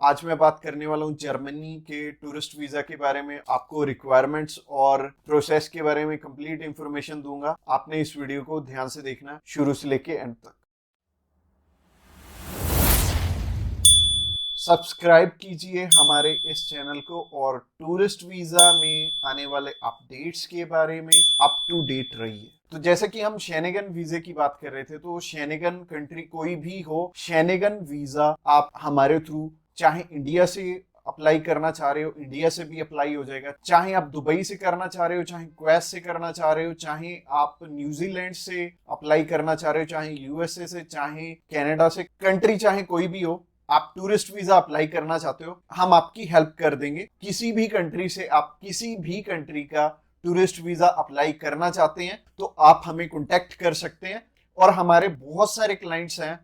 आज मैं बात करने वाला हूँ जर्मनी के टूरिस्ट वीजा के बारे में। आपको रिक्वायरमेंट्स और प्रोसेस के बारे में कंप्लीट इंफॉर्मेशन दूंगा। आपने इस वीडियो को ध्यान से देखना, शुरू से लेके एंड तक। सब्सक्राइब कीजिए हमारे इस चैनल को और टूरिस्ट वीजा में आने वाले अपडेट्स के बारे में अप टू डेट रहिए। तो जैसे कि हम शेनेगन वीजे की बात कर रहे थे, तो शेनेगन कंट्री कोई भी हो, शेनेगन वीजा आप हमारे थ्रू चाहे इंडिया से अप्लाई करना चाह रहे हो, इंडिया से भी अप्लाई हो जाएगा। चाहे आप दुबई से करना चाह रहे हो, चाहे क्वेत से करना चाह रहे हो, चाहे आप न्यूजीलैंड से अप्लाई करना चाह रहे हो, चाहे यूएसए से, चाहे कनाडा से, कंट्री चाहे कोई भी हो, आप टूरिस्ट वीजा अप्लाई करना चाहते हो, हम आपकी हेल्प कर देंगे। किसी भी कंट्री से आप किसी भी कंट्री का टूरिस्ट वीजा अप्लाई करना चाहते हैं तो आप हमें कांटेक्ट कर सकते हैं। और हमारे बहुत सारे क्लाइंट्स हैं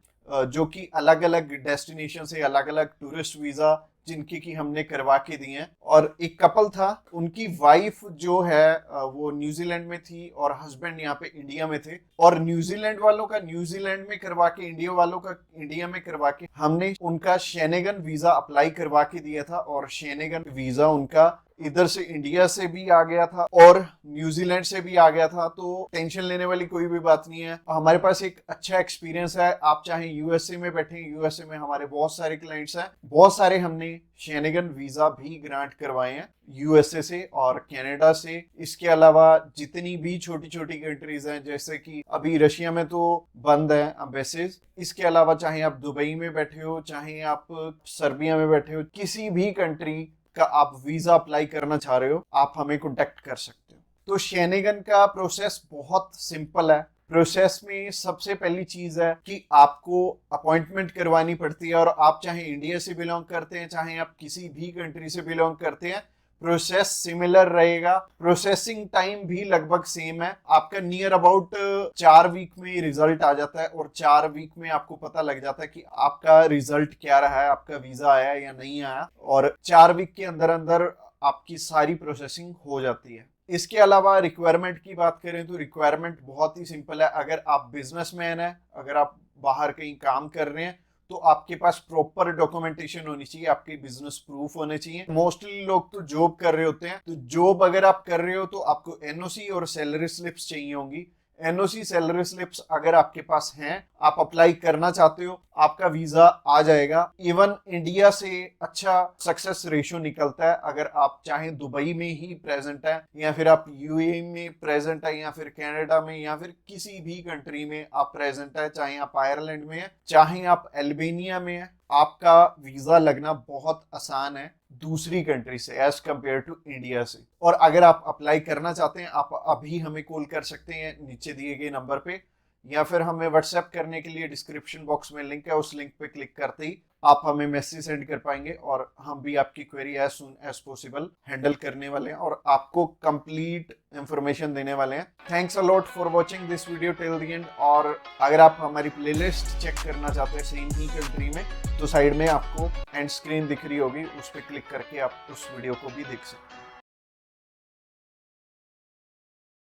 जो कि अलग अलग डेस्टिनेशन से अलग अलग टूरिस्ट वीजा जिनकी की हमने करवा के दिए हैं। और एक कपल था, उनकी वाइफ जो है वो न्यूजीलैंड में थी और हस्बैंड यहाँ पे इंडिया में थे। और न्यूजीलैंड वालों का न्यूजीलैंड में करवा के, इंडिया वालों का इंडिया में करवा के हमने उनका शेनेगन वीजा अप्लाई करवा के दिया था। और शेनेगन वीजा उनका इधर से इंडिया से भी आ गया था और न्यूजीलैंड से भी आ गया था। तो टेंशन लेने वाली कोई भी बात नहीं है। हमारे पास एक अच्छा एक्सपीरियंस है। आप चाहे यूएसए में बैठे, यूएसए में हमारे बहुत सारे क्लाइंट्स हैं, बहुत सारे हमने शेनेगन वीजा भी ग्रांट करवाए हैं यूएसए से और कनाडा से। इसके अलावा जितनी भी छोटी छोटी कंट्रीज हैं, जैसे कि अभी रशिया में तो बंद है एम्बेसीज, इसके अलावा चाहे आप दुबई में बैठे हो, चाहे आप सर्बिया में बैठे हो, किसी भी कंट्री का आप वीजा अप्लाई करना चाह रहे हो, आप हमें कांटेक्ट कर सकते हो। तो शेनेगन का प्रोसेस बहुत सिंपल है। प्रोसेस में सबसे पहली चीज है कि आपको अपॉइंटमेंट करवानी पड़ती है। और आप चाहे इंडिया से बिलोंग करते हैं, चाहे आप किसी भी कंट्री से बिलोंग करते हैं, प्रोसेस सिमिलर रहेगा। प्रोसेसिंग टाइम भी लगभग सेम है। आपका नियर अबाउट 4 वीक में रिजल्ट आ जाता है और 4 वीक में आपको पता लग जाता है कि आपका रिजल्ट क्या रहा है, आपका वीजा आया या नहीं आया। और 4 वीक के अंदर अंदर आपकी सारी प्रोसेसिंग हो जाती है। इसके अलावा रिक्वायरमेंट की बात करें तो रिक्वायरमेंट बहुत ही सिंपल है। अगर आप बिजनेसमैन हैं, अगर आप बाहर कहीं काम कर रहे हैं, तो आपके पास प्रॉपर डॉक्यूमेंटेशन होनी चाहिए, आपके बिजनेस प्रूफ होने चाहिए। मोस्टली लोग तो जॉब कर रहे होते हैं, तो जॉब अगर आप कर रहे हो तो आपको एनओसी और सैलरी स्लिप्स चाहिए होंगी। एनओसी सैलरी स्लिप्स अगर आपके पास हैं, आप अप्लाई करना चाहते हो, आपका वीजा आ जाएगा। इवन इंडिया से अच्छा सक्सेस रेशियो निकलता है। अगर आप चाहे दुबई में ही प्रेजेंट है, या फिर आप यूएई में प्रेजेंट है, या फिर कनाडा में, या फिर किसी भी कंट्री में आप प्रेजेंट है, चाहे आप आयरलैंड में है, चाहे आप अल्बानिया में है, आपका वीजा लगना बहुत आसान है दूसरी कंट्री से एज कंपेयर टू इंडिया से। और अगर आप अप्लाई करना चाहते हैं, आप अभी हमें कॉल कर सकते हैं नीचे दिए गए नंबर पे, या फिर हमें व्हाट्सएप करने के लिए डिस्क्रिप्शन बॉक्स में लिंक है, उस लिंक पे क्लिक करते ही आप हमें मैसेज सेंड कर पाएंगे और हम भी आपकी query as soon as possible handle करने वाले हैं और आपको कंप्लीट इंफॉर्मेशन देने वाले हैं। Thanks a lot for watching this video till the end. और अगर आप हमारी प्लेलिस्ट चेक करना चाहते हैं सेम ही कंट्री में, तो साइड में आपको एंड स्क्रीन दिख रही होगी, उस पर क्लिक करके आप उस वीडियो को भी देख सकते हैं।